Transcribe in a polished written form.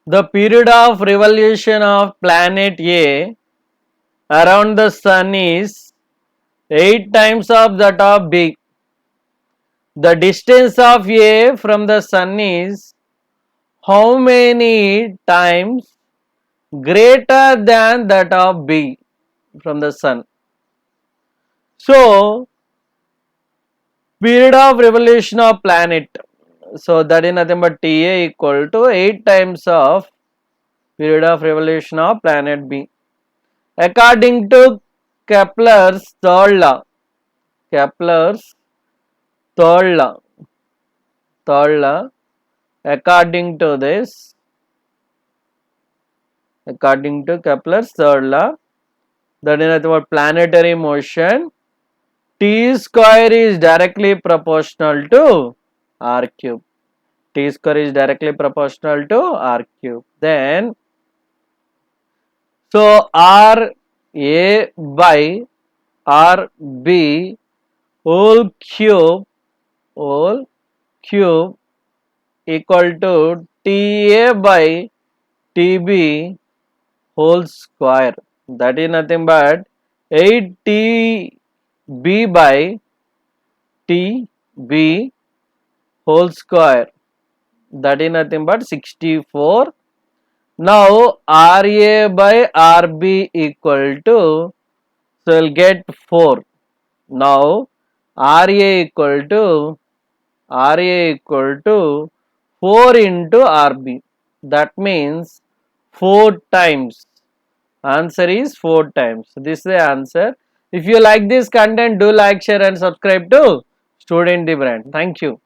The period of revolution of planet A around the sun is 8 times of that of B. The distance of A from the sun is how many times greater than that of B from the sun? So, period of revolution of planet. So, that is nothing but TA equal to 8 times of period of revolution of planet B. According to Kepler's third law, Kepler's third law, third law, according to this, according to Kepler's third law, that is nothing but planetary motion, T square is directly proportional to R cube. T square is directly proportional to R cube. Then, so R A by R B whole cube equal to TA by TB whole square. That is nothing but 8TB by TB whole square. That is nothing but 64. Now RA by RB equal to, so we'll get 4. Now RA equal to 4 into RB. That means 4 times. Answer is 4 times. This is the answer. If you like this content, do like, share and subscribe to Student the Brand. Thank you.